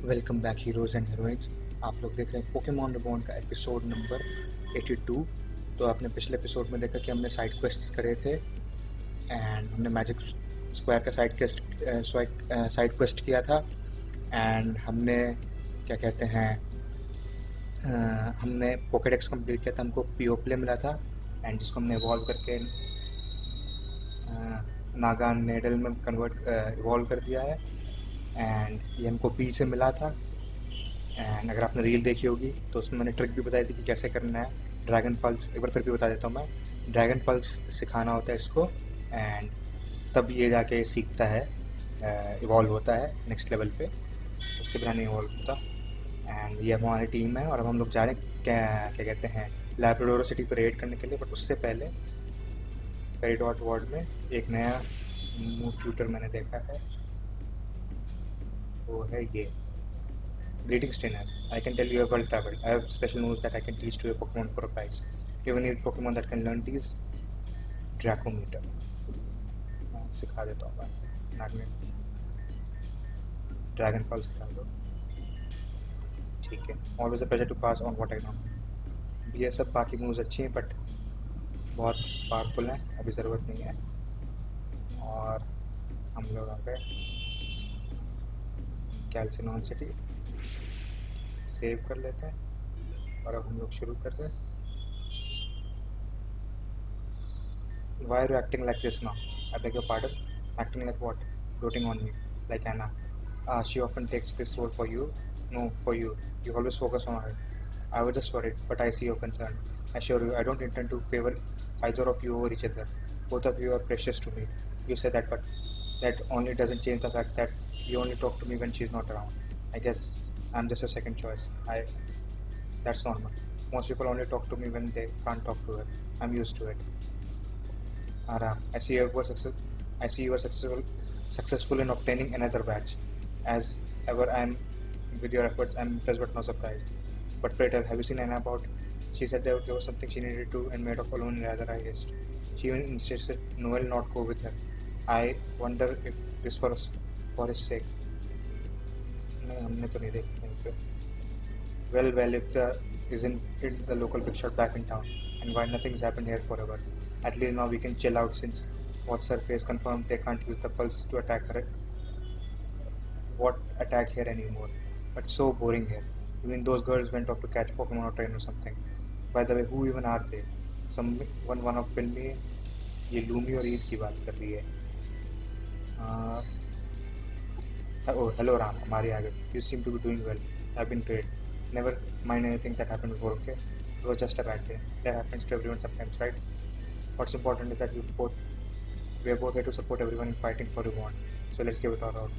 Welcome back heroes and heroines. आप लोग देख रहे हैं पोकेमॉन रिबॉर्न का एपिसोड नंबर 82। तो आपने पिछले एपिसोड में देखा कि हमने साइड क्वेस्ट करे थे एंड हमने मैजिक स्क्वायर का साइड क्वेस्ट किया था। एंड हमने क्या कहते हैं हमने पोकेडेक्स कंप्लीट किया था। हमको पीओप्ले मिला था एंड जिसको हमने इवॉल्व करके नागान नेडल में इवॉल्व कर दिया है। एंड ये हमको पी से मिला था। एंड अगर आपने रील देखी होगी तो उसमें मैंने ट्रिक भी बताई थी कि कैसे करना है। ड्रैगन पल्स एक बार फिर भी बता देता हूँ मैं। ड्रैगन पल्स सिखाना होता है इसको एंड तब ये जाके सीखता है, इवॉल्व होता है नेक्स्ट लेवल पे। उसके बिना नहीं इवॉल्व होता। एंड ये हमारी टीम है और अब हम लोग जा रहे हैं क्या क्या कहते हैं लैब्राडोरा सिटी पर रेड करने के लिए। बट उससे पहले पेरिडॉट वार्ड में एक नया मूव ट्यूटर मैंने देखा है, वो है ये Greetings trainer. I can tell you have well traveled. I have special moves that I can teach to a Pokemon for a prize. Do you need Pokemon that can learn these? Dracometer. सिखा देता हूँ मैं magnet dragon pulse सिखा दो। ठीक है, always a pleasure to pass on what I know. ये सब बाकी मूव्स अच्छी हैं बट बहुत पावरफुल हैं, अभी ज़रूरत नहीं है। और हम लोग आ गए कैल्सिनॉन सिटी, सेव कर लेते हैं और अब हम लोग शुरू कर रहे हैं। Why are you acting like this now? I beg your pardon? Acting like what? Doting on me, like Anna. She often takes this role for you. No, for you. You always focus on her. I was just worried, but I see your concern. I assure you, I don't intend to favor either of you over each other. Both of you are precious to me. You say that, but that only doesn't change the fact that you only talk to me when she's not around. I guess I'm just a second choice. That's normal. Most people only talk to me when they can't talk to her. I'm used to it. Aram, I see you were successful in obtaining another badge. As ever, I'm with your efforts. I'm impressed but not surprised. But pray tell, have you seen Anna about? She said there was something she needed to and made off alone in rather high haste. She even insisted Noel not go with her. I wonder if this was for his sake. नहीं, हमने तो नहीं देखी कहीं पे. Well, if isn't it the local big shot back in town, and why nothing's happened here forever? At least now we can chill out since what's her face confirmed they can't use the pulse to attack here anymore. But it's so boring here. Even those girls went off to catch Pokemon or train or something. By the way, who even are they? One of filmy ये Lumi और ईद की बात कर रही है। Oh, hello Ram, हमारे आगे. You seem to be doing well. I've been great. Never mind anything that happened before, okay? It was just a bad day. That happens to everyone sometimes, right? What's important is that we are both here to support everyone in fighting for Reborn. So let's give it all out.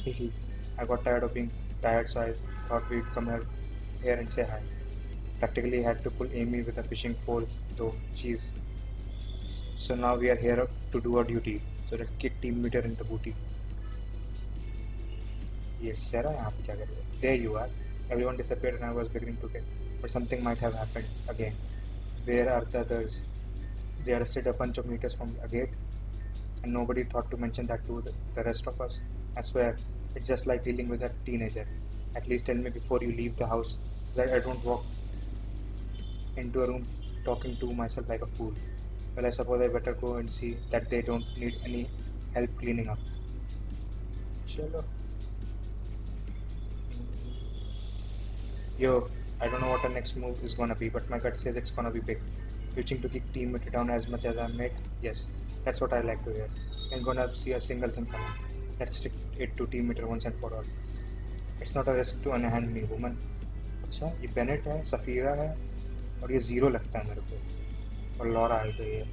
Hehe. I got tired of being tired, so I thought we'd come here and say hi. Practically had to pull Amy with a fishing pole, though. Jeez. So now we are here to do our duty. So let's kick Team Meter in the booty. Yes, Sarah, यहाँ पे क्या कर रहे हो? There you are. Everyone disappeared and I was beginning to get, but something might have happened again. Where are the others? They arrested a bunch of meters from a gate, and nobody thought to mention that to the rest of us. I swear, it's just like dealing with a teenager. At least tell me before you leave the house that I don't walk into a room talking to myself like a fool. Well, I suppose I better go and see that they don't need any help cleaning up. Chalo. Yo, I don't know what the next move is gonna be, but my gut says it's gonna be big. Reaching to kick Team Meter down as much as I make, yes, that's what I like to hear. I'm gonna see a single thing coming. Let's stick it to Team Meter once and for all. It's not a risk to unhand me, woman. अच्छा, ये Bennett है, सफ़ीरा है, और ये zero लगता है मेरे को, और लॉरा आ गई है.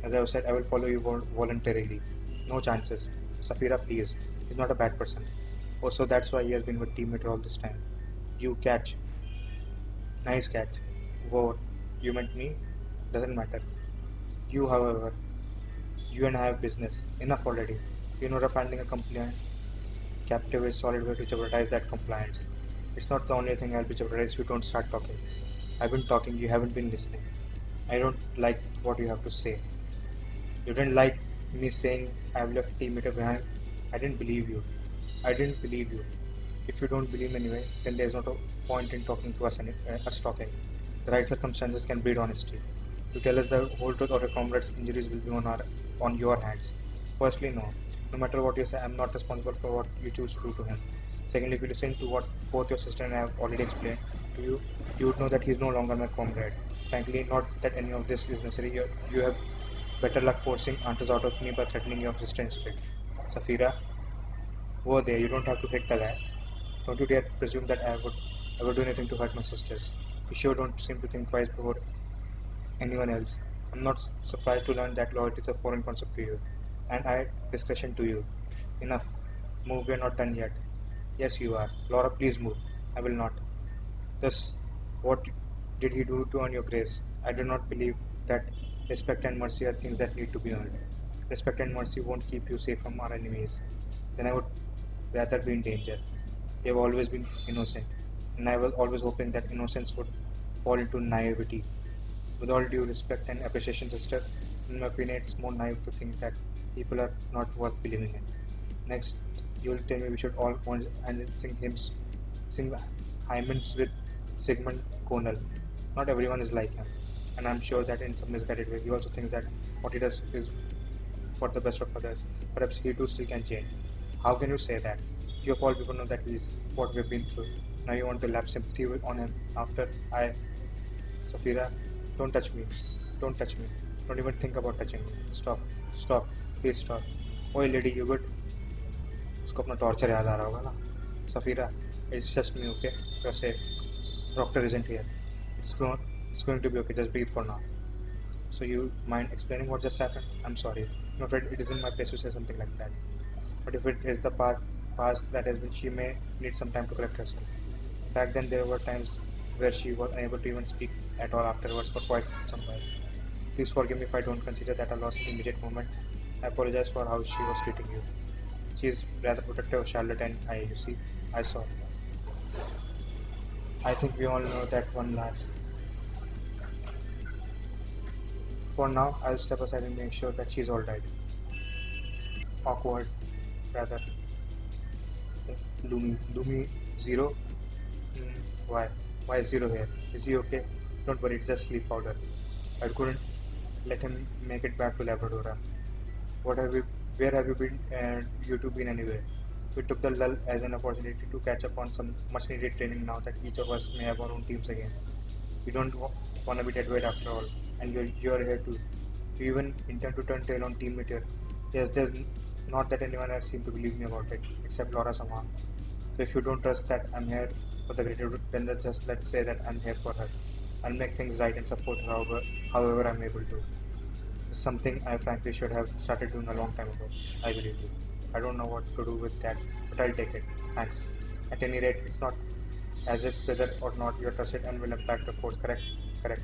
As I said, I will follow you voluntarily. No chances. Safira, please. He's not a bad person. Also, that's why he has been with Team Meter all this time. You catch. Nice catch. What? You meant me? Doesn't matter. You, however, you and I have business. Enough already. You know, finding a compliant captive is solid way to jeopardize that compliance. It's not the only thing I'll be jeopardized if you don't start talking. I've been talking, you haven't been listening. I don't like what you have to say. You didn't like me saying I've left Team Meter behind. I didn't believe you. If you don't believe anyway, then there's not a point in talking to us, us talking. The right circumstances can breed honesty. You tell us the whole truth, or your comrade's injuries will be on your hands. Firstly, no. No matter what you say, I'm not responsible for what you choose to do to him. Secondly, if you listen to what both your sister and I have already explained to you, you would know that he's no longer my comrade. Frankly, not that any of this is necessary. You have better luck forcing answers out of me by threatening your sister instead. Safira, over there, you don't have to hit the guy. Don't you dare presume that I would ever do anything to hurt my sisters. You sure don't seem to think twice before anyone else. I'm not surprised to learn that loyalty is a foreign concept to you, and I discretion to you. Enough. Move, we're not done yet. Yes, you are. Laura, please move. I will not. Thus, what did he do to earn your grace? I do not believe that respect and mercy are things that need to be earned. Respect and mercy won't keep you safe from our enemies. Then I would rather be in danger. You have always been innocent, and I was always hoping that innocence would fall into naivety. With all due respect and appreciation, sister, in my opinion, it's more naive to think that people are not worth believing in. Next, you will tell me we should all go and sing hymns with Sigmund Cornell. Not everyone is like him, and I'm sure that in some misguided way, he also thinks that what he does is for the best of others. Perhaps he too still can change. How can you say that? You of all people know that he's what we've been through. Now you want to lap sympathy on him after I. Safira, don't touch me. Don't touch me. Don't even think about touching me. Stop. Stop. Please stop. Oi lady, you good? उसको अपना torture याद आ रहा होगा ना? Safira, it's just me, okay? You're safe. Doctor isn't here. It's going to be okay. Just breathe for now. So you mind explaining what just happened? I'm sorry. I'm afraid it isn't my place to say something like that. But if it is the past that has been, she may need some time to correct herself. Back then, there were times where she was unable to even speak at all afterwards for quite some while. Please forgive me if I don't consider that a loss in the immediate moment. I apologize for how she was treating you. She is rather protective of Charlotte and I, you see. I saw. I think we all know that one last. For now, I'll step aside and make sure that she's alright. Awkward, rather. Lumi zero? Why? Why is zero here? Is he okay? Don't worry, it's just sleep powder. I couldn't let him make it back to Labradora. Where have you been and you two been anyway? We took the lull as an opportunity to catch up on some much needed training now that each of us may have our own teams again. We don't want to be dead weight after all, and you're here too. You even intend to turn tail on Team Meteor. Yes, there's not that anyone has seemed to believe me about it, except Laura somehow. So if you don't trust that I'm here for the greater good, then let's say that I'm here for her. I'll make things right and support her however I'm able to. It's something I frankly should have started doing a long time ago. I believe you. I don't know what to do with that, but I'll take it. Thanks. At any rate, it's not as if whether or not you're trusted and will impact the course, correct? Correct.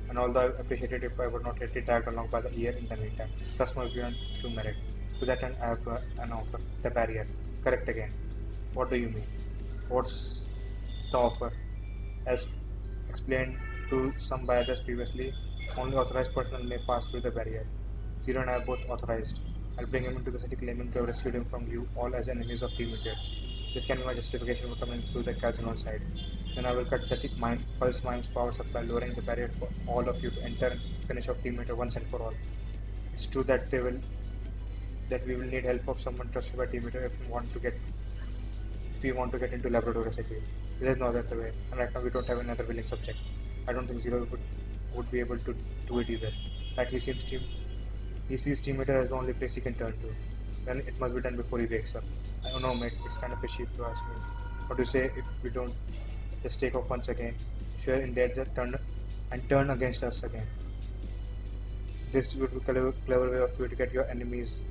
And although I appreciate it if I would not let it dragged along by the ear in the meantime, trust must be earned through merit. To that end, I have an offer. The barrier. Correct again. What do you mean? What's the offer? As explained to some by others previously, only authorized personnel may pass through the barrier. Zero and I are both authorized. I'll bring him into the city claiming to have rescued him from you all as enemies of Team Meteor. This can be my justification for coming through the casino side. Then I will cut the Pulse Mine's power supply, lowering the barrier for all of you to enter and finish off Team Meteor once and for all. It's true that we will need help of someone trusted by Team Meteor if we want to get into Labradora City. There is no other way, and right now we don't have another willing subject. I don't think Zero would be able to do it either. That he sees Team Meteor as the only place he can turn to. Then it must be done before he wakes up. I don't know, mate. It's kind of fishy if you ask me. What do you say if we don't just take off once again? If you're in there, just turn against us again. This would be a clever way of you to get your enemy's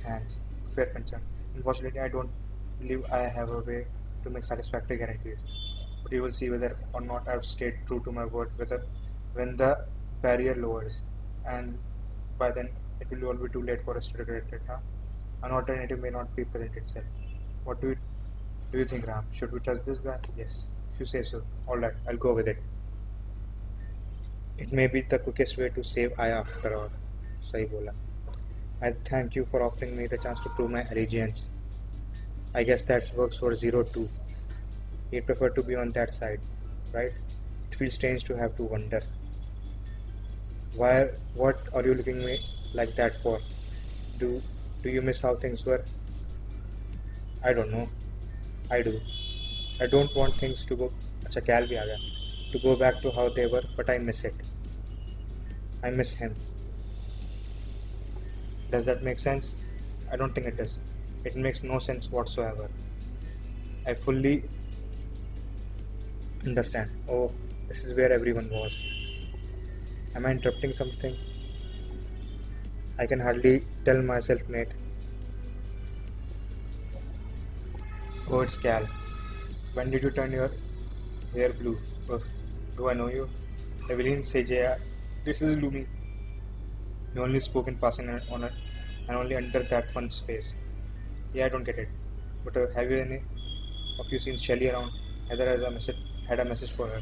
hands. Fair concern. Unfortunately, I don't believe I have a way to make satisfactory guarantees. But you will see whether or not I've stayed true to my word. When the barrier lowers, and by then it will all be too late for us to regret it. Huh? An alternative may not be present itself. What do you think, Ram? Should we trust this guy? Yes, if you say so. Alright, I'll go with it. It may be the quickest way to save Aya after all. Sahi bola. I thank you for offering me the chance to prove my allegiance. I guess that works for 02. He'd prefer to be on that side, right? It feels strange to have to wonder. What are you looking at me like that for? Do, do you miss how things were? I don't know. I do. I don't want things to go. अच्छा कैल भी आ गया. To go back to how they were, but I miss it. I miss him. Does that make sense? I don't think it does. It makes no sense whatsoever. I fully understand. Oh, this is where everyone was. Am I interrupting something? I can hardly tell myself, mate. Oh, it's Cal. When did you turn your hair blue? Oh, do I know you? Evelyn Sejaya. This is Lumi. You only spoke in passing on it, and only under that one's face. Yeah, I don't get it. But have you any of you seen Shelly around? Heather had a message for her.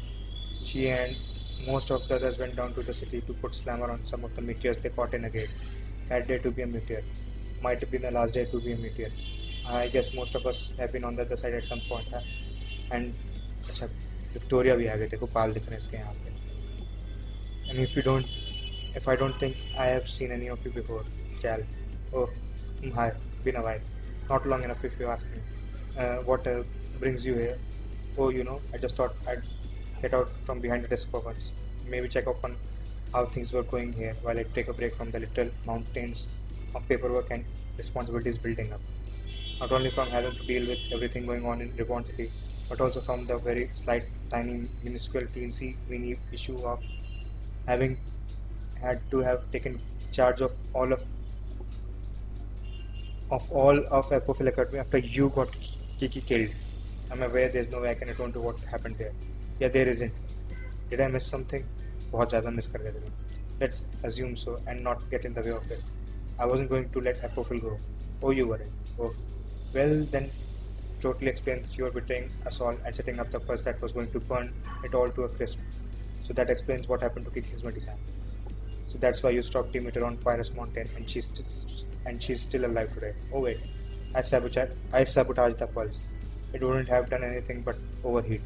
She and most of the others went down to the city to put slammer on some of the meteors they caught in a gate. That day to be a meteor. Might have been the last day to be a meteor. I guess most of us have been on the other side at some point. Huh? And अच्छा Victoria भी आ गए. देखो पाल दिख रहे हैं इसके यहाँ पे. And if I don't think I have seen any of you before, Cal. Oh, hi. Been a while. Not long enough if you ask me. What brings you here? Oh, I just thought I'd get out from behind the desk for once. Maybe check up on how things were going here while I take a break from the little mountains of paperwork and responsibilities building up. Not only from having to deal with everything going on in Reborn City, but also from the very slight, tiny, minuscule, teensy, weeny issue of having had to have taken charge of all of Apofil Academy after you got Kiki killed. I'm aware there's no way I can atone to what happened there. Yeah, there isn't. Did I miss something? बहुत ज़्यादा miss कर गए थे. Let's assume so and not get in the way of it. I wasn't going to let Apofil go. Oh, you weren't. Oh, well then. Totally explains you were betraying us all and setting up the pulse that was going to burn it all to a crisp. So that explains what happened to Kiki's Mati-san. So that's why you stopped Demeter on Pyrus Mountain and she's still alive today. Oh wait, I sabotaged the pulse. It wouldn't have done anything but overheat.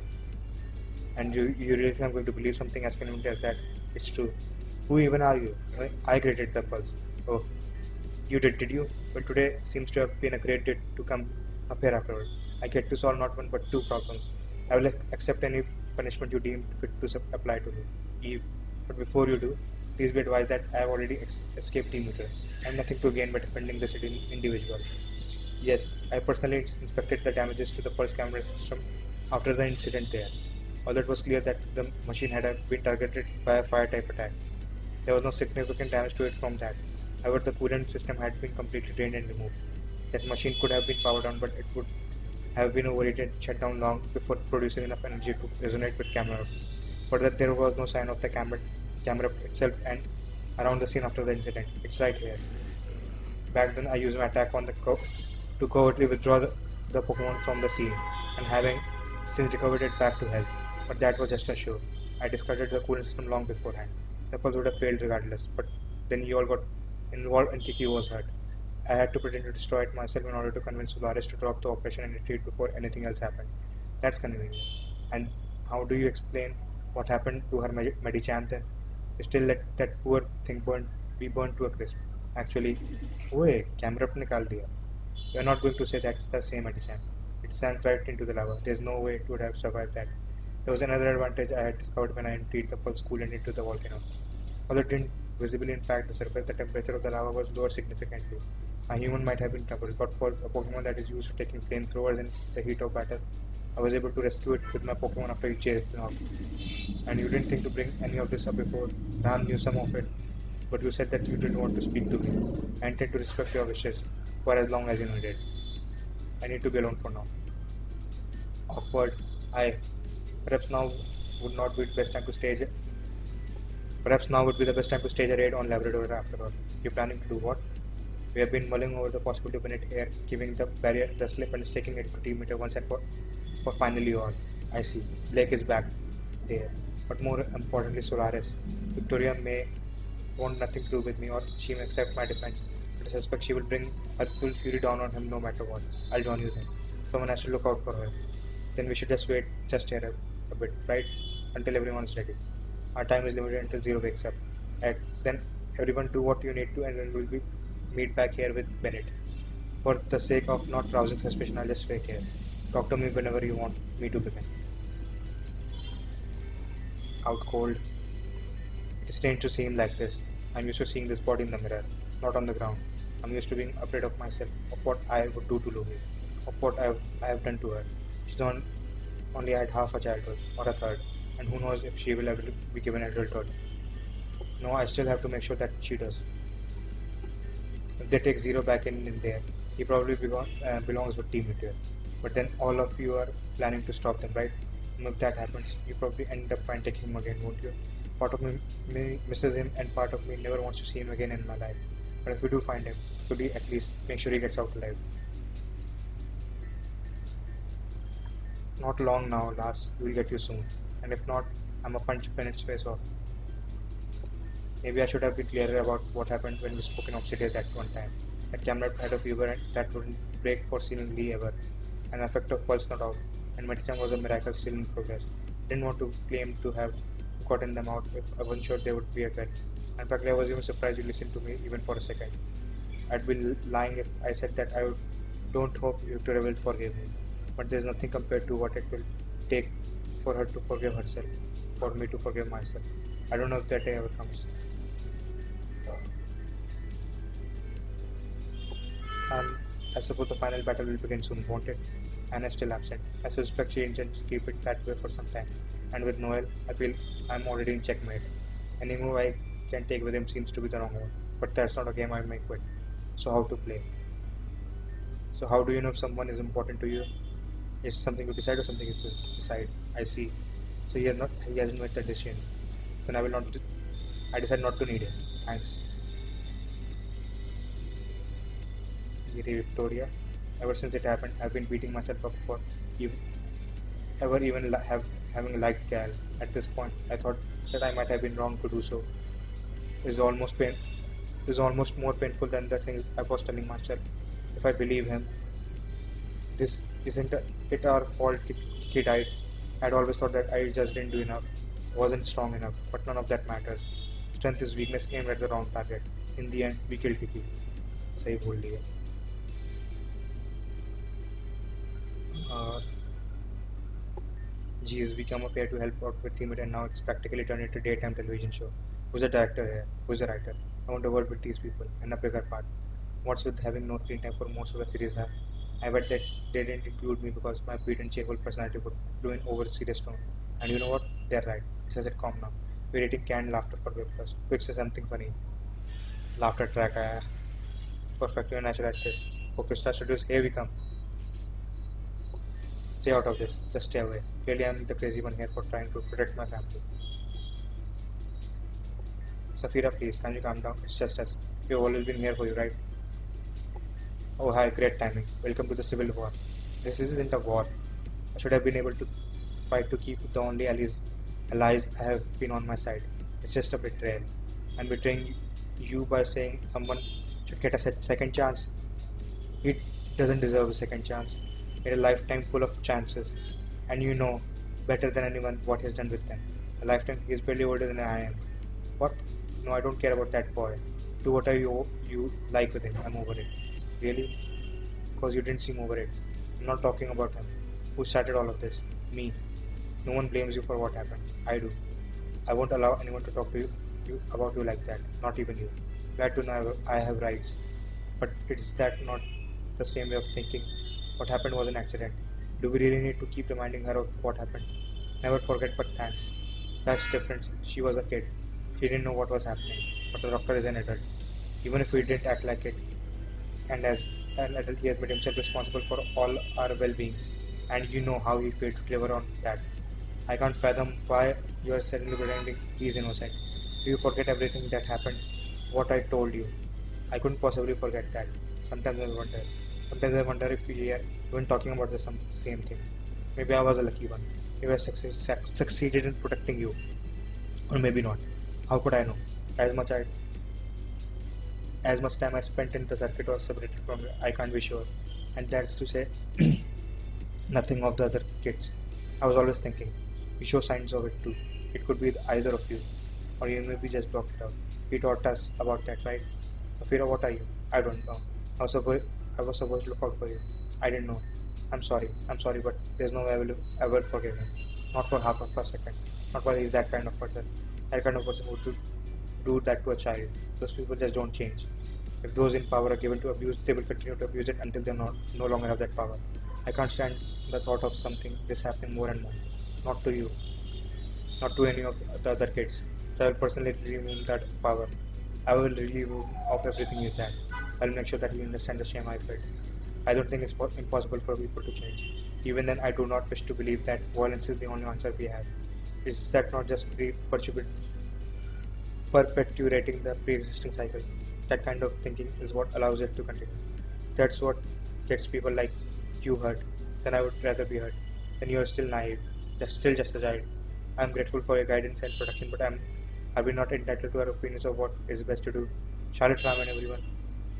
And you really think I'm going to believe something as convenient as that? It's true. Who even are you? I created the pulse. Oh, you did you? Well, today seems to have been a great day to come up here afterward. I get to solve not one but two problems. I will accept any punishment you deem fit to apply to me, Eve. But before you do, please be advised that I have already escaped Demeter. I have nothing to gain by defending the city individual. Yes, I personally inspected the damages to the pulse camera system after the incident there. Although it was clear that the machine had been targeted by a fire-type attack, there was no significant damage to it from that. However, the coolant system had been completely drained and removed. That machine could have been powered on, but it would have been overheated and shut down long before producing enough energy to resonate with camera. But that there was no sign of the camera itself and around the scene after the incident. It's right here. Back then, I used my attack on the to covertly withdraw the Pokemon from the scene, and having since recovered it back to health. But that was just a show. I discarded the cooling system long beforehand. The pulse would have failed regardless, but then you all got involved and Kiki was hurt. I had to pretend to destroy it myself in order to convince Solaris to drop the operation and retreat before anything else happened. That's convenient. And how do you explain what happened to her Medichan then? You still let that poor thing be burned to a crisp. Actually, oye, camera apne nikal diya. You're not going to say that's the same Medichan. It sank right into the lava. There's no way it would have survived that. There was another advantage I had discovered when I emptied the pulse coolant into the volcano. Although it didn't visibly impact the surface, the temperature of the lava was lowered significantly. A human might have been troubled, but for a Pokemon that is used to taking flamethrowers in the heat of battle, I was able to rescue it with my Pokemon after you chased it off. And you didn't think to bring any of this up before. Ram knew some of it, but you said that you didn't want to speak to me. I intend to respect your wishes for as long as you needed. I need to be alone for now. Awkward. Perhaps now would not be the best time to stage it. Perhaps now would be the best time to stage a raid on LABRRODORA after all. You're planning to do what? We have been mulling over the possibility of it here, giving the barrier the slip and sticking it to Demeter once and for finally all. I see. Blake is back there. But more importantly, Solaris. Victoria may want nothing to do with me, or she may accept my defense, but I suspect she will bring her full fury down on him no matter what. I'll join you then. Someone has to look out for her. Then we should just wait just here a bit, right? Until everyone's ready. Our time is limited until Zero wakes up. Then everyone do what you need to, and then we'll be meet back here with Bennett. For the sake of not rousing suspicion, I'll just wait here. Talk to me whenever you want me to begin. Out cold. It is strange to see him like this. I'm used to seeing this body in the mirror, not on the ground. I'm used to being afraid of myself, of what I would do to Lumi, of what I have done to her. She's only had half a childhood, or a third, and who knows if she will ever be given adulthood. No, I still have to make sure that she does. If they take Zero back in there, he probably belongs with Team Meteor. But then all of you are planning to stop them, right? And if that happens, you probably end up finding him again, won't you? Part of me misses him, and part of me never wants to see him again in my life. But if we do find him, could we at least make sure he gets out alive? Not long now, Lars. We'll get you soon. And if not, I'm a punch Bennett's face off. Maybe I should have been clearer about what happened when we spoke in Oxide that one time. That camera had a fever and that wouldn't break for seemingly ever. An effect of pulse not out, and medicine was a miracle still in progress. Didn't want to claim to have gotten them out if I wasn't sure they would be a good. In fact, I was even surprised you listened to me even for a second. I'd be lying if I said that don't hope you to will forgive me. But there's nothing compared to what it will take for her to forgive herself, for me to forgive myself. I don't know if that day ever comes. I suppose the final battle will begin soon, won't it? Anna is still absent. I suspect she intends to keep it that way for some time. And with Noel, I feel I'm already in checkmate. Any move I can take with him seems to be the wrong one. But that's not a game I may quit. So how to play? So how do you know if someone is important to you? Is it something you decide or something you decide? I see. So he hasn't made that decision. Then I decide not to need him. Thanks. Victoria. Ever since it happened, I've been beating myself up for having liked Cal. At this point, I thought that I might have been wrong to do so. Is almost more painful than the things I was telling myself. If I believe him, this isn't it our fault Kiki died. I'd always thought that I just didn't do enough, wasn't strong enough, but none of that matters. Strength is weakness aimed at the wrong target. In the end, we killed Kiki. सही बोल लिया. Geez, we come up here to help out with Team and now it's practically turned into a daytime television show. Who's the director here? Who's the writer? I want to work with these people, and a bigger part. What's with having no screen time for most of the series? I bet that they didn't include me because my beat and cheerful personality would ruin over serious tone. And you know what? They're right. It says it calm now. We're eating canned laughter for breakfast. Quick say something funny. Laughter track. Perfect. You're natural at this. Okay, start studios. Here we come. Stay out of this. Just stay away. Clearly, I'm the crazy one here for trying to protect my family. Safira, please, can you calm down? It's just us. We've always been here for you, right? Oh, hi, great timing. Welcome to the Civil War. This isn't a war. I should have been able to fight to keep the only allies I have been on my side. It's just a betrayal. I'm betraying you by saying someone should get a second chance. He doesn't deserve a second chance. He had a lifetime full of chances. And you know better than anyone what he has done with them. A lifetime. He's barely older than I am. What? No, I don't care about that boy. Do whatever you like with him. I'm over it. Really? Because you didn't seem over it. I'm not talking about him. Who started all of this? Me. No one blames you for what happened. I do. I won't allow anyone to talk to you about you like that. Not even you. Glad to know I have rights. But it's that not the same way of thinking. What happened was an accident. Do we really need to keep reminding her of what happened? Never forget, but thanks. That's different. She was a kid. She didn't know what was happening. But the doctor is an adult. Even if he didn't act like it, and as an adult, he has made himself responsible for all our well-beings. And you know how he failed to deliver on that. I can't fathom why you are suddenly pretending he's innocent. Do you forget everything that happened? What I told you? I couldn't possibly forget that. Sometimes I wonder if we are even talking about the same thing. Maybe I was a lucky one. Maybe I succeeded in protecting you. Or maybe not. How could I know? As much time I spent in the circuit was separated from you, I can't be sure. And that's to say, Nothing of the other kids. I was always thinking, you show signs of it too. It could be either of you, or you maybe just block it out. He taught us about that, right? Safira, what are you? I don't know. I was supposed to look out for you. I didn't know. I'm sorry, but there's no way I will ever forgive him. Not for half of a second. Not while he's that kind of person. That kind of person who would do that to a child. Those people just don't change. If those in power are given to abuse, they will continue to abuse it until they no longer have that power. I can't stand the thought of something this happening more and more. Not to you, not to any of the other kids. So I will personally relieve him that power. I will relieve him of everything he's had. I'll make sure that he understands the shame I felt. I don't think it's impossible for people to change. Even then, I do not wish to believe that violence is the only answer we have. Is that not just perpetuating the pre-existing cycle? That kind of thinking is what allows it to continue. That's what gets people like you hurt. Then I would rather be hurt. Then you are still naive, just a child. I am grateful for your guidance and protection, but are we not entitled to our opinions of what is best to do? Charlotte, Ram, and everyone,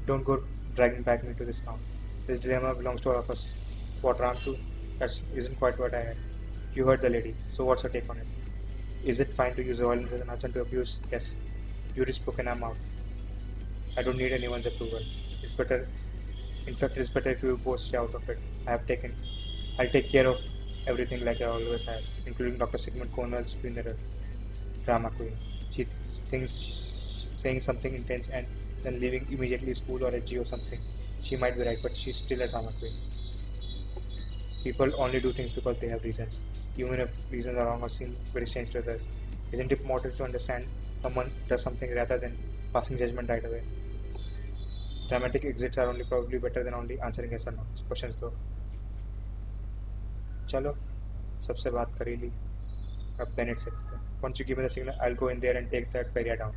don't go dragging back me to this now. This dilemma belongs to all of us. What Ram to? That isn't quite what I had. You heard the lady, so what's your take on it? Is it fine to use violence as an answer to abuse? Yes. Jury spoken, I'm out. I don't need anyone's approval. It's better. In fact, it's better if you both stay out of it. I'll take care of everything like I always have, including Dr. Sigmund Cornwell's funeral. Drama queen. She thinks saying something intense and then leaving immediately school or HG or something. She might be right, but she's still a drama queen. People only do things because they have reasons, even if reasons are wrong or seem very strange to others. Isn't it more to understand someone does something rather than passing judgment right away? Dramatic exits are only probably better than only answering yes or no questions though. चलो सबसे बात कर ही ली अब Bennett से करते हैं. Once you give me the signal, I'll go in there and take that barrier down.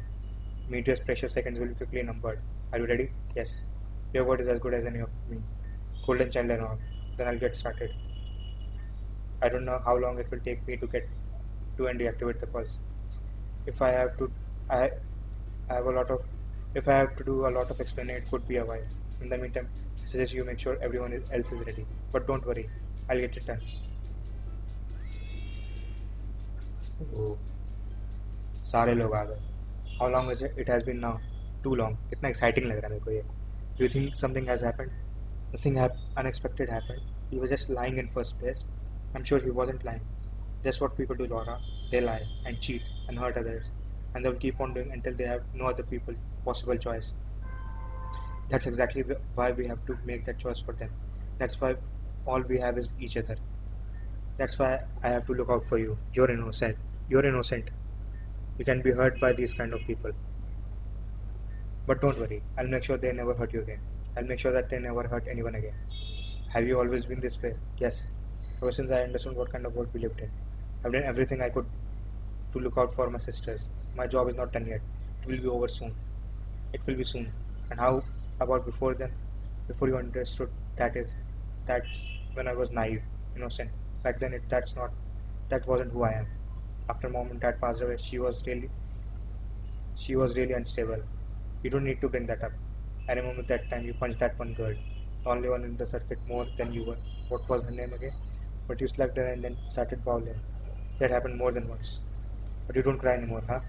Meteor's precious seconds will be quickly numbered. Are you ready? Yes. Your word is as good as any of me. Golden child and all. Then I'll get started. I don't know how long it will take me to get to and deactivate the pulse. If I have to, I have a lot of. If I have to do a lot of explaining, it could be a while. In the meantime, I suggest you make sure everyone else is ready. But don't worry, I'll get it done. Oh, सारे लोग आ गए. How long is it? It has been now. Too long. कितना exciting लग रहा है मेरे को ये. Do you think something has happened? Nothing unexpected happened. He was just lying in first place. I'm sure he wasn't lying. That's what people do, Laura. They lie and cheat and hurt others. And they'll keep on doing until they have no other possible choice. That's exactly why we have to make that choice for them. That's why all we have is each other. That's why I have to look out for you. You're innocent. You're innocent. You can be hurt by these kind of people. But don't worry. I'll make sure they never hurt you again. I'll make sure that they never hurt anyone again. Have you always been this way? Yes. Ever since I understood what kind of world we lived in. I've done everything I could to look out for my sisters. My job is not done yet. It will be over soon. It will be soon. And how about before then? Before you understood that's when I was naive, innocent. Back then that wasn't who I am. After mom and dad passed away, she was really unstable. You don't need to bring that up. I remember that time you punched that one girl, the only one in the circuit more than you were. What was her name again? But you slapped her and then started bawling. That happened more than once. But you don't cry anymore, huh?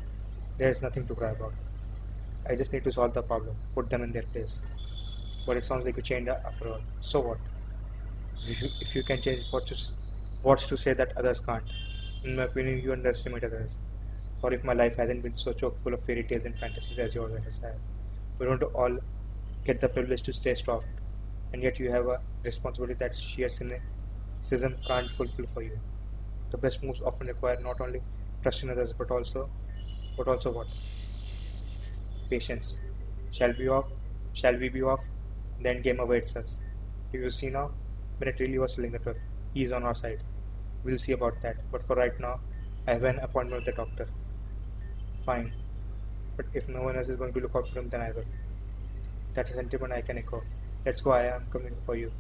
There's nothing to cry about. I just need to solve the problem, put them in their place. But it sounds like you changed after all. So what? If you can change, what's to say that others can't? In my opinion, you underestimate others. Or if my life hasn't been so chock full of fairy tales and fantasies as yours has. We don't all get the privilege to stay soft, and yet you have a responsibility that sheer cynicism can't fulfill for you. The best moves often require not only trust in others but also what? Patience. Shall we be off? The end game awaits us. Do you see now? Bennett really was telling the truth. He's on our side. We'll see about that. But for right now, I have an appointment with the doctor. Fine. But if no one else is going to look out for him, then I will. That's a sentiment I can echo. Let's go, I am coming for you.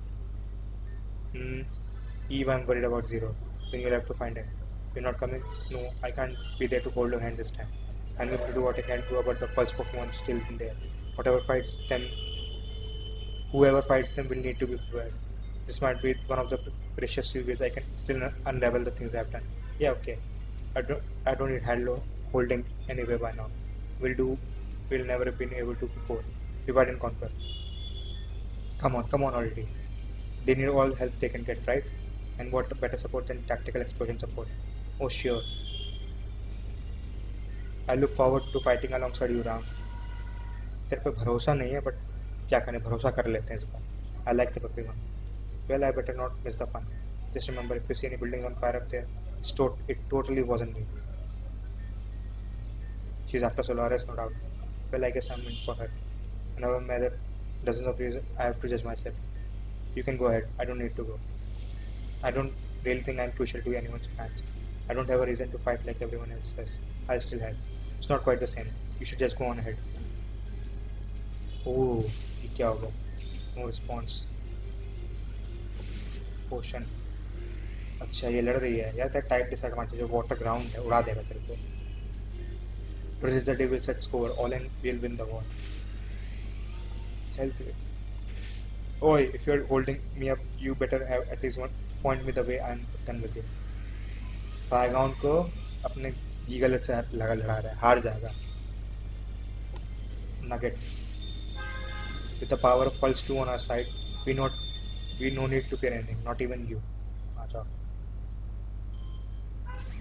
Eve, I'm worried about Zero. Then you'll have to find him. You're not coming? No, I can't be there to hold your hand this time. I'm going to do what I can do about the Pulse Pokemon still in there. Whoever fights them will need to be prepared. This might be one of the precious few ways I can still unravel the things I've done. Yeah, okay. I don't need hand holding anyway by now. We'll never have been able to before. Divide and conquer. Come on already. They need all help they can get, right? And what better support than tactical explosion support? Oh sure. I look forward to fighting alongside you, Ram. तेरे पे भरोसा नहीं है, but क्या करें, भरोसा कर लेते हैं इस बार. I like the Pokemon. Well, I better not miss the fun. Just remember, if you see any buildings on fire up there, it totally wasn't me. She's after Solaris, no doubt. Well, I guess I'm in for her. Another matter, dozens of years, I have to judge myself. You can go ahead. I don't need to go. I don't really think I'm crucial to anyone's plans. I don't have a reason to fight like everyone else does. I still have. It's not quite the same. You should just go on ahead. Oh, ये क्या होगा? No response. Potion. अच्छा ये लड़ रही है यार. that type disadvantage जो water ground है उड़ा देगा तेरे को. Resist the devil set score all and we'll win the war. Health. Oi, if you're holding me up, you better have at least one point me the way I'm done with you. फायगाउन को अपने गीगल से लगा लड़ा रहा है, हार जाएगा. Nugget. With the power of Pulse 2 on our side, we no need to fear anything, not even you. अच्छा.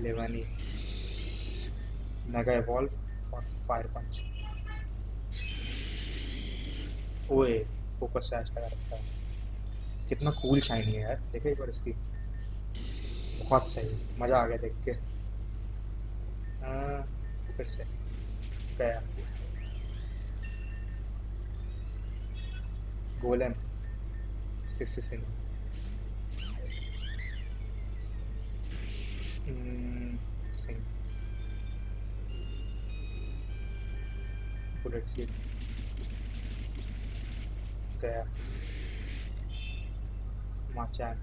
Levani. Mega Evolve और Fire Punch. ओए, फोकस सैश लगा रखा है. कितना कूल शाइनी है यार. देखो एक बार इसकी. बहुत सही. मज़ा आ गया देख के. फिर से गया. गोलेम. सिसिसिन. सिंह. Bullet seed. गया. माचान.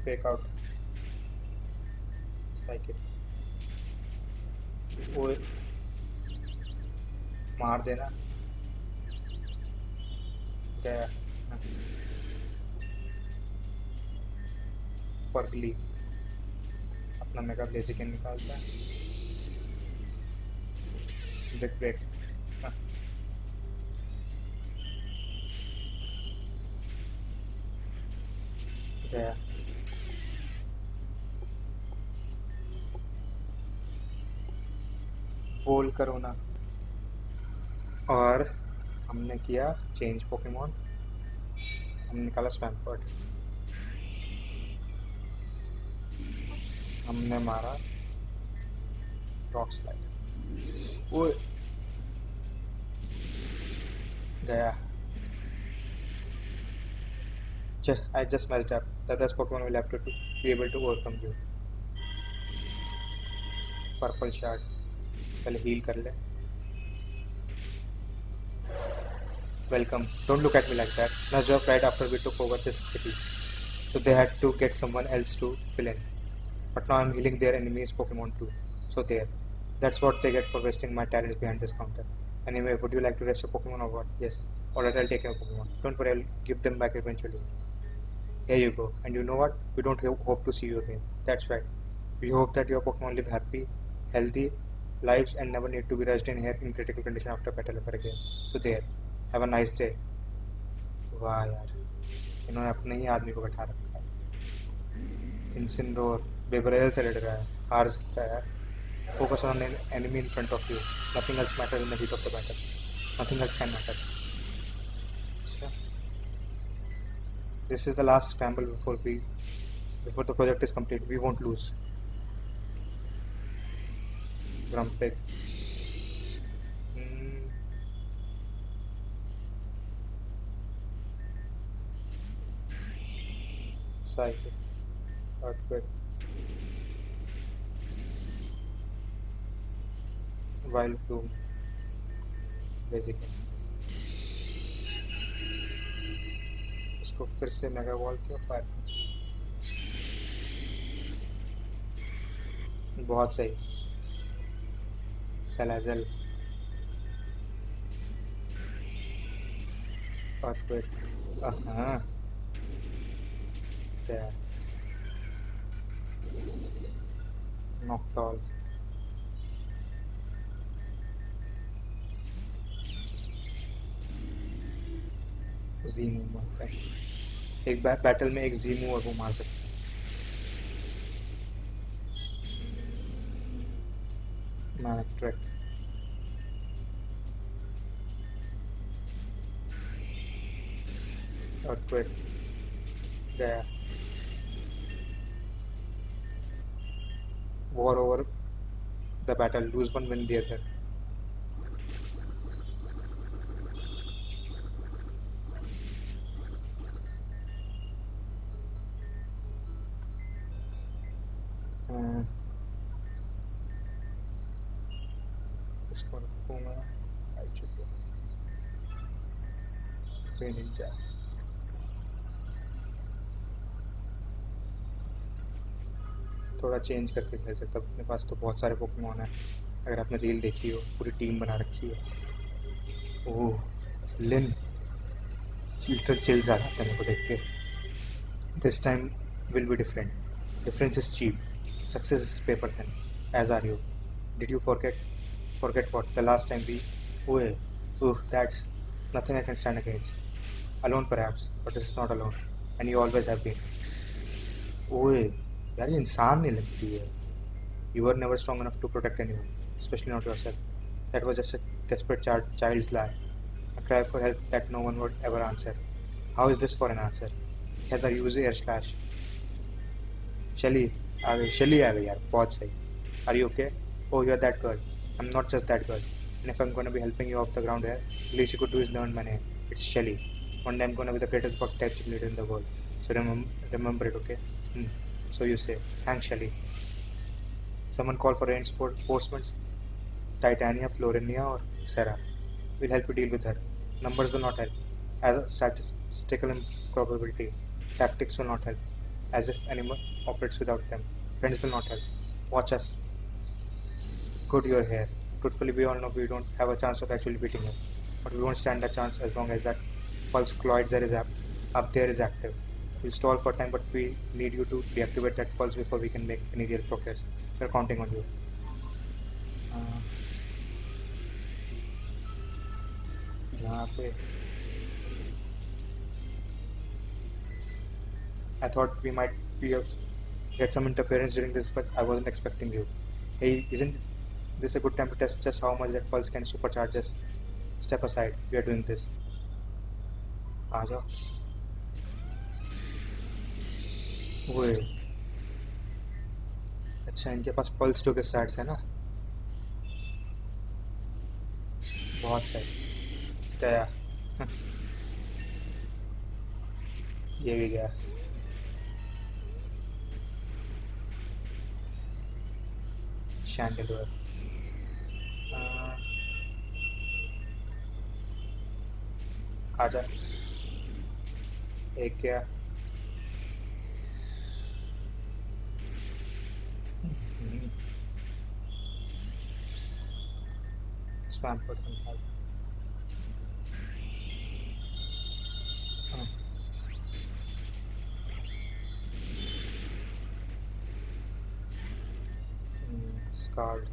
Fake out. साइकिल. ओए मार देना. गया. पर्गली अपना मेगा ब्लेजिकन निकालता है. Big break. गया. वोल करोना. और हमने किया चेंज पोकेमॉन. हमने निकाला स्पैम्पर्ड. हमने मारा रॉक स्लाइड. ओए गया. I just messed up. The other Pokemon will have to be able to overcome you. Purple shard. पहले heal कर ले. Welcome. Don't look at me like that. Najwa cried after we took over this city, so they had to get someone else to fill in. But now I'm healing their enemies' Pokemon too. So there. That's what they get for wasting my talents behind this counter. Anyway, would you like to rest your Pokemon or what? Yes. Alright, I'll take your Pokemon. Don't worry, I'll give them back eventually. Here you go. And you know what? We don't hope to see you again. That's right. We hope that your Pokemon live happy, healthy lives and never need to be rushed in here in critical condition after battle ever again. So there. Have a nice day. वाह यार, इन्होंने अपने ही आदमी को बैठा रखा है. इंसिनरोर बेबरेल से लड़ रहा है. हार सकता है यार. Focus on an enemy in front of you. Nothing else matters in the heat of the battle. Nothing else can matter. This is the last scramble before the project is complete. We won't lose. Grumpig. Psychic. Earthquake. Wild Bloom. Basically. इसको फिर से mega wall किया. Fire पंच. बहुत सही. Salazel. Earthquake. Uh-huh. There. Noctowl. Zemu मारता है. एक battle में एक Zemu और वो मार सकता है. Manic Trek. Earthquake. There. War over the battle. Lose one, win the other. इसको रखूँगा. आई चुका. ट्रेनिंग जा. थोड़ा चेंज करके खेल सकता. अपने पास तो बहुत सारे पोकेमॉन है. अगर आपने रील देखी हो, पूरी टीम बना रखी है. ओह, लिन. लिटरल चिल्स आ जाता है मेरे को देख के. This time will be different. Difference is cheap. Success is paper thin. As are you. Did you forget? Forget what? The last time we... That's nothing I can stand against. Alone perhaps, but this is not alone. And you always have been. यार ये इंसान नहीं लगती है. You were never strong enough to protect anyone, especially not yourself. That was just a desperate child's lie. A cry for help that no one would ever answer. How is this for an answer? Heather, use air slash. Shelly आ गई यार. बहुत सही. Are you okay? Oh, you're that girl. I'm not just that girl. And if I'm gonna be helping you off the ground here, the least you could do is learn my name. It's Shelly. One day I'm gonna be the greatest bug type leader in the world. So remember it, okay? So you say, thanks Shelly. Someone call for reinforcements. Titania, Florinia, or Sarah. We'll help you deal with her. Numbers will not help. As a statistical improbability, tactics will not help. As if anyone operates without them. Friends will not help. Watch us. Good, you're here. Truthfully, we all know we don't have a chance of actually beating him. But we won't stand a chance as long as that pulse cloizer is up there is active. We'll stall for time, but we need you to deactivate that pulse before we can make any real progress. We're counting on you. यहाँ पे I thought we might get some interference during this, but I wasn't expecting you. Hey, isn't this a good time to test just how much that pulse can supercharge us? Step aside, we are doing this. आ जाओ. ओए, अच्छा इनके पास pulse to के starts है ना. बहुत सही. गया. ये भी गया. Chandelier. आजा. एक क्या. स्पैम पर निकाल. Scarred.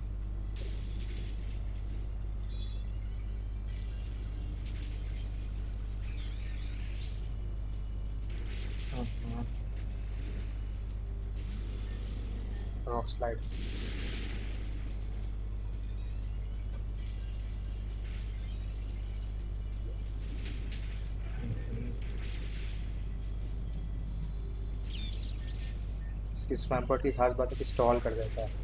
Rock slide. इसकी स्पैम्पर्ट की खास बात है कि स्टॉल कर देता है.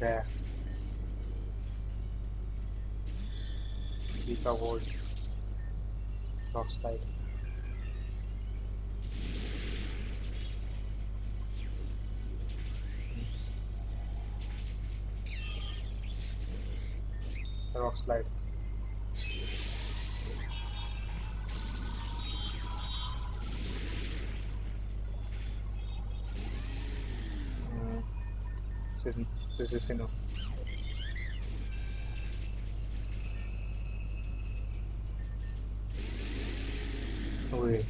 गया. का volt. Rock slide. Rock slide. This is no. Wait.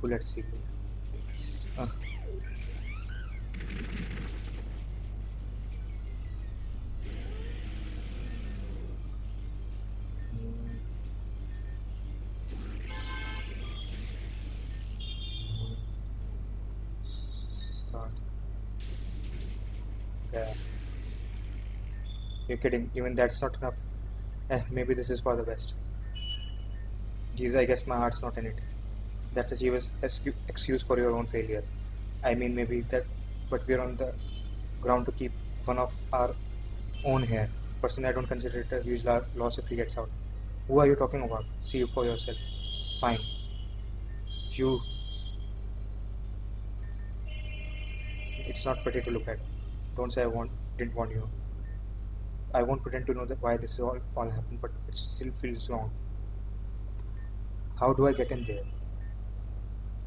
Let's see. Uh, Start. Okay. You're kidding. Even that's not enough. Maybe this is for the best. Geez, I guess my heart's not in it. That's a cheapest excuse for your own failure. I mean, maybe that, but we're on the ground to keep one of our own here. Personally, I don't consider it a huge loss if he gets out. Who are you talking about? See you for yourself. Fine. You. It's not pretty to look at. Don't say didn't want you. I won't pretend to know that why this all happened, but it still feels wrong. How do I get in there?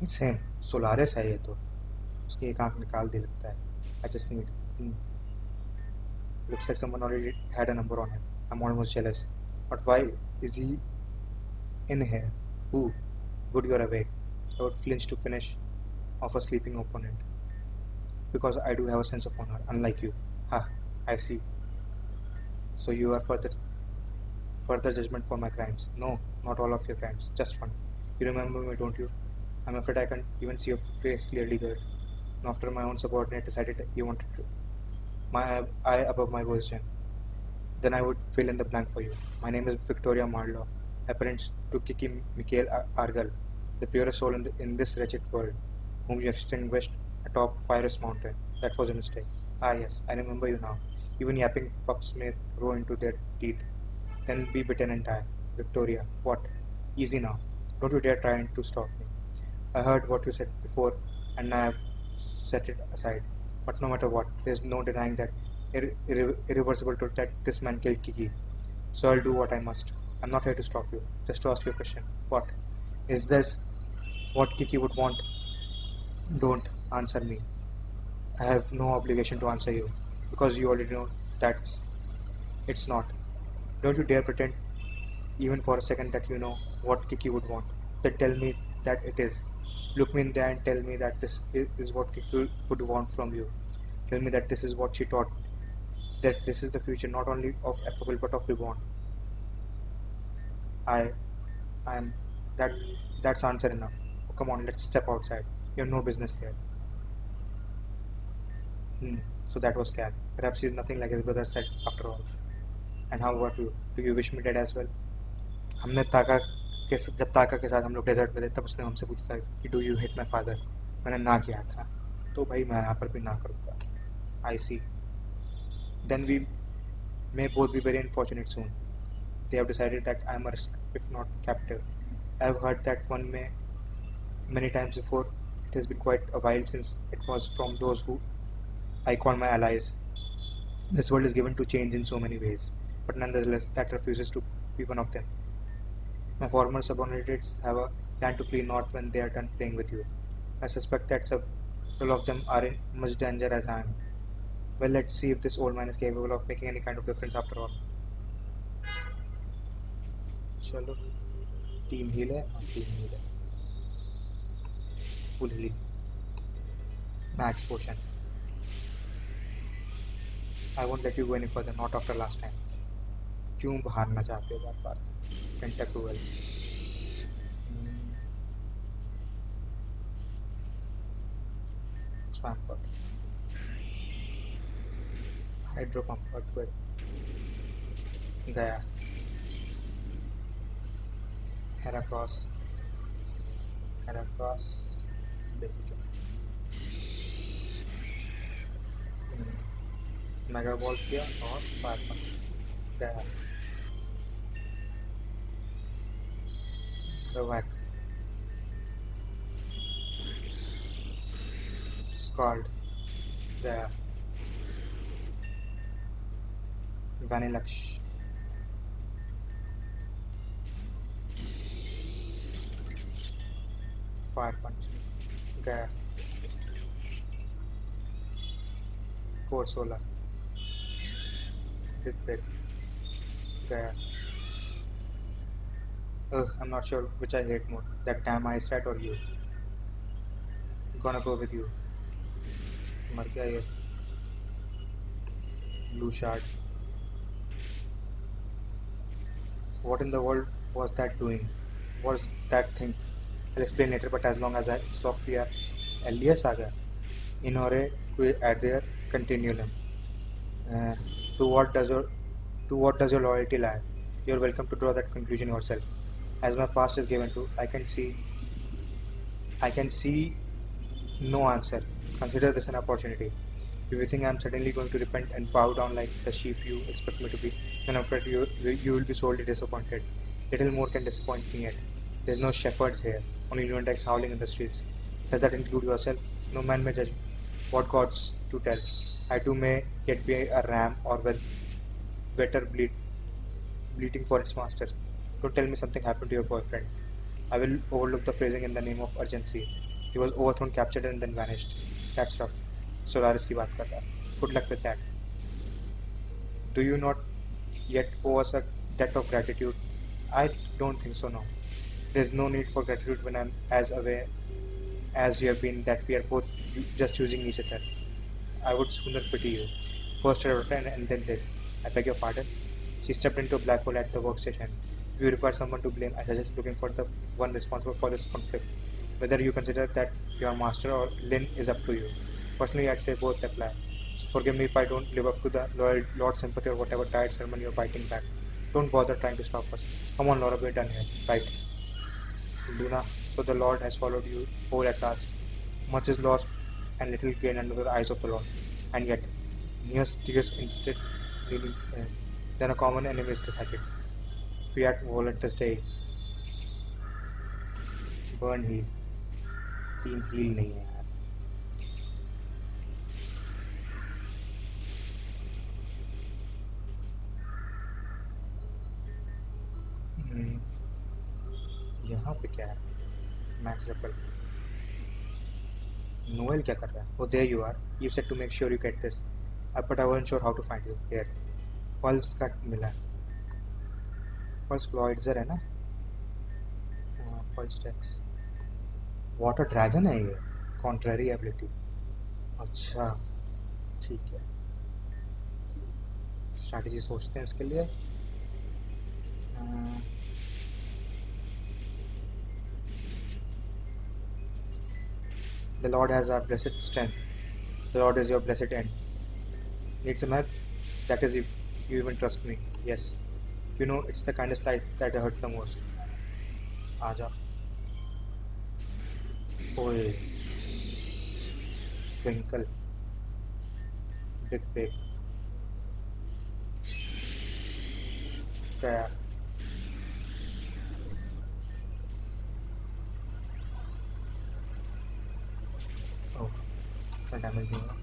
It's him. Solaris है ये तो. उसकी एक आंख निकाल दे लगता है. I just need. Looks like someone already had a number on him. I'm almost jealous. But why is he in here? Ooh, good you're awake. I would flinch to finish off a sleeping opponent. Because I do have a sense of honor, unlike you. Ha, I see. So you are further judgment for my crimes. No, not all of your crimes, just fun. You remember me, don't you? I'm afraid I can't even see your face clearly good. And after my own subordinate decided he wanted to my eye above my position, then I would fill in the blank for you. My name is Victoria Marlowe, apparent to Kiki Mikhail Argal, the purest soul in this wretched world, whom you extinguished atop Pyrrhus Mountain. That was a mistake. Ah yes, I remember you now. Even yapping pups may grow into their teeth, then be bitten and die. Victoria, what? Easy now. Don't you dare try to stop me. I heard what you said before, and I have set it aside. But no matter what, there's no denying that irreversible truth that this man killed Kiki. So I'll do what I must. I'm not here to stop you, just to ask you a question. What? Is this what Kiki would want? Don't answer me. I have no obligation to answer you, because you already know that's it's not. Don't you dare pretend, even for a second, that you know what Kiki would want. Then tell me that it is. Look me in the eye and tell me that this is what Kiki would want from you. Tell me that this is what she taught. That this is the future not only of Epical but of Reborn. I am that that's answer enough. Oh, come on, let's step outside. You have no business here. So that was Cal. Perhaps he's nothing like his brother said after all. And how about you? Do you wish me dead as well? हमने जब ताका के साथ हम लोग desert में थे तब उसने हमसे पूछा था कि do you hit my father. मैंने ना किया था, तो भाई मैं यहाँ पर भी ना करूँगा. आई सी. Then we may both be very unfortunate soon. They have decided that I am a risk, if not captive. I have heard that one may many times before. It has been quite a while since it was from those who I call my allies. This world is given to change in so many ways, but nonetheless, that refuses to be one of them. My former subordinates have a plan to flee north when they are done playing with you. I suspect that several of them are in much danger as I am. Well, let's see if this old man is capable of making any kind of difference after all. चलो team heal है और team heal है full heal max potion. I won't let you go any further, not after last time. क्यों भागना चाहते हो बार बार? Pentacruel. Swampert. Hydro Pump. Earthquake. गया. Heracross. Basically. Mega Ball किया और Fire Punch. गया. Whack. Scald. गया. Vanillux. Fire Punch. गया. 4 solar. Did break. Gaya. Ugh, I'm not sure which I hate more. That damn ice rat or you. Gonna go with you. मर गया ये. Blue shard. What in the world was that doing? What's that thing? I'll explain later, but as long as it's locked fear. Elias आ गया. In order to add their continuum. Uh, to what does your loyalty lie? You're welcome to draw that conclusion yourself. As my past is given to, I can see no answer. Consider this an opportunity. If you think I'm suddenly going to repent and bow down like the sheep you expect me to be, then I'm afraid you will be sorely disappointed. Little more can disappoint me yet. There's no shepherds here, only lunatics howling in the streets. Does that include yourself? No man may judge what gods to tell. I too may yet be a ram or wetter bleating for its master. Don't tell me something happened to your boyfriend. I will overlook the phrasing in the name of urgency. He was overthrown, captured, and then vanished. That's rough. Solaris की बात कर रहा है. Good luck with that. Do you not yet owe us a debt of gratitude? I don't think so, no. There's no need for gratitude when I'm as aware as you have been that we are both just using each other. I would sooner pity you. First a daughter and then this. I beg your pardon. She stepped into a black hole at the workstation. If you require someone to blame, I suggest looking for the one responsible for this conflict. Whether you consider that your master or Lin is up to you. Personally, I'd say both apply. So forgive me if I don't live up to the loyal Lord sympathy or whatever tired sermon you're biting back. Don't bother trying to stop us. Come on, Laura, we're done here. Right. Luna, so the Lord has followed you whole at last. Much is lost and little gain under the eyes of the Lord. And yet, near tears instead than a common enemy is decided. Fiat voluntas Dei. Burn heal. Team heal नहीं है यार. यहाँ पे क्या है? Max Repel. Noel क्या कर रहा है? Oh, there you are. You said to make sure you get this. But I wasn't sure how to find you. Here. Pulse cut मिला. Pulse Cloydzer है ना? Pulse Dex. Water Dragon है ये. Contrary ability. अच्छा. ठीक है. Strategy सोचते हैं इसके लिए. The Lord has our blessed strength. The Lord is your blessed end. Need some help? That is if you even trust me. Yes. You know, it's the kind of life that hurts the most. Aja. Oi. Twinkle. Big break. Prayer. Oh. इतना damage नहीं हुआ.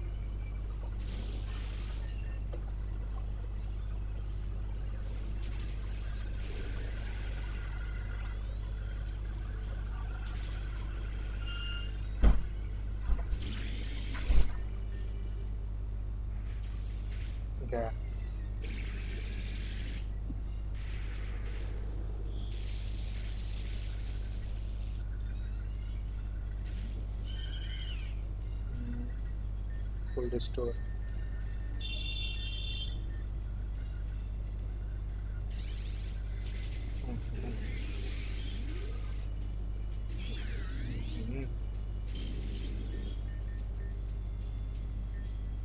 गया. Full restore.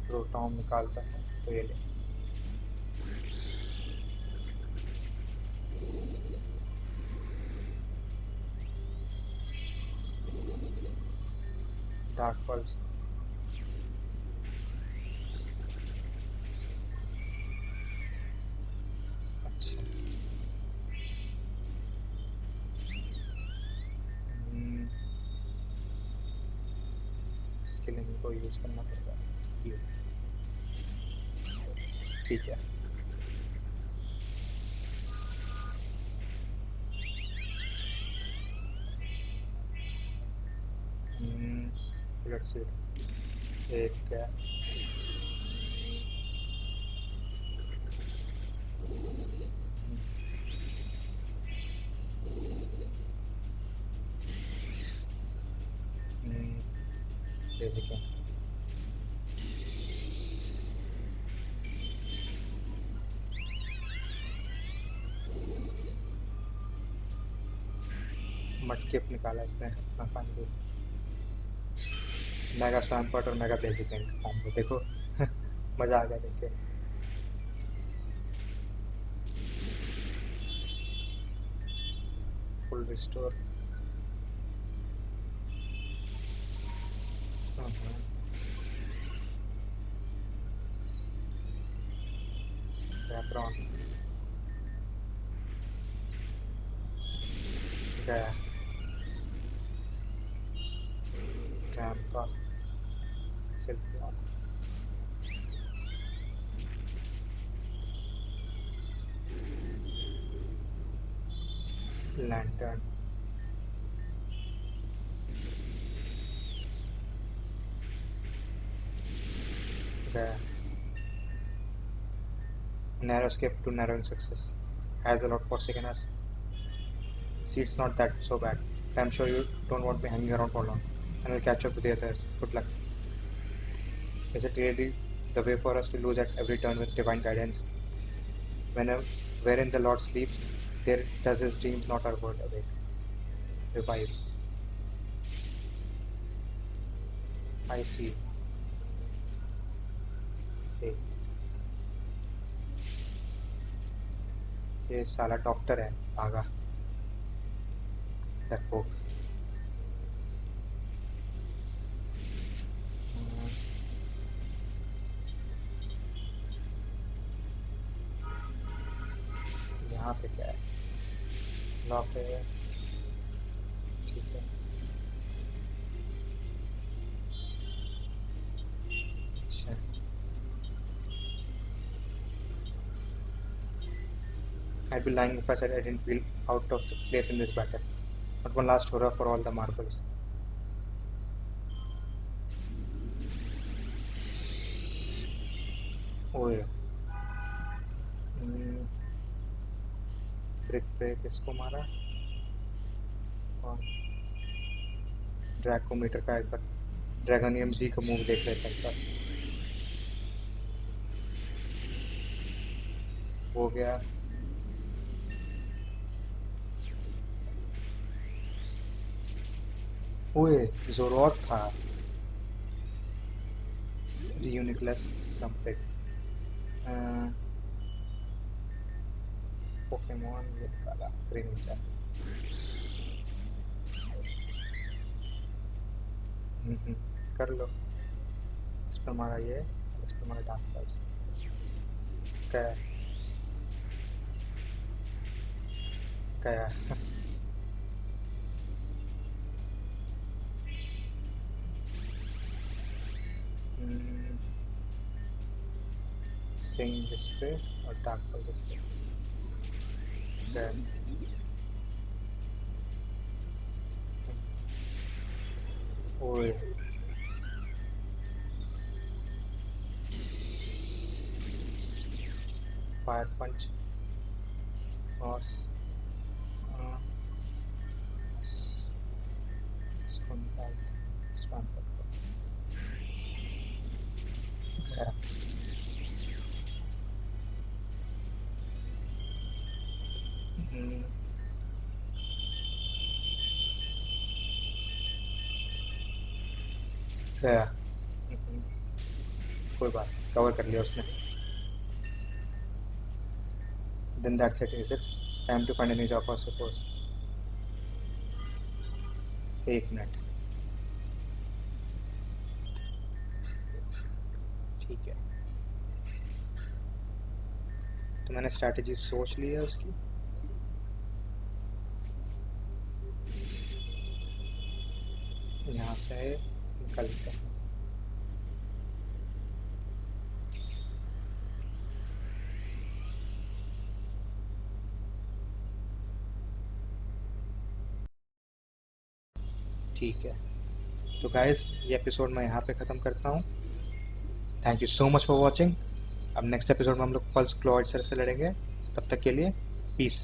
Proton निकालता है तो ये ले. Dark pulse. अच्छा. इसके लिए इनको यूज करना पड़ेगा. ये ठीक है. Let's see. एक क्या बेसिक है। मटकेप निकाला इसने अपना फाइनली। मेगा स्वैम्पॉट और मेगा बेसिक एंड कॉम्बो देखो। मज़ा आ गया देख के। Full restore. रैपरॉन गया। ट्रैम्पा सिल्क लैंटर्न गया। Narrow escape to narrowing success. Has the lot forsaken us? See, it's not that so bad. I'm sure you don't want me hanging around for long, and we'll catch up with the others. Good luck. Is it really the way for us to lose at every turn with divine guidance? Wherein the Lord sleeps, there does his dreams not our word awake. Revive. I see. Hey. ये साला doctor है आगा डरपोक। यहाँ पे क्या है? Lock है। ठीक है। अच्छा I'd be lying if I said I didn't feel out of the place in this battle. But one last hurrah for all the marbles. ओए ब्रेक ब्रेक इसको मारा और ड्रैकोमीटर का एक बार ड्रैगोनियम जी का मूव देख लेता एक बार। हो गया। ओए जोरोर था। यूनिक्लेस कंप्लीट। पोकेमॉन ये निकाला ग्रीन। कर लो। इस पर हमारा ये, इस पर हमारा डार्क पल्स। क्या क्या सिंग डिस्प्ले और डार्क पल्स डिस्प्ले। क्या ओए फायर पंच और इसको निकालते हैं स्पैम कर गया। कोई बात कवर कर लिया उसने। Then that's it, is it? Time to find a new job, I suppose. एक मिनट। ठीक है तो मैंने स्ट्रैटेजी सोच ली है उसकी। यहाँ से निकलते हैं। ठीक है तो गाइस ये एपिसोड मैं यहाँ पे ख़त्म करता हूँ। Thank you so much for watching. अब नेक्स्ट एपिसोड में हम लोग पल्स क्लॉइड सर से लड़ेंगे। तब तक के लिए पीस।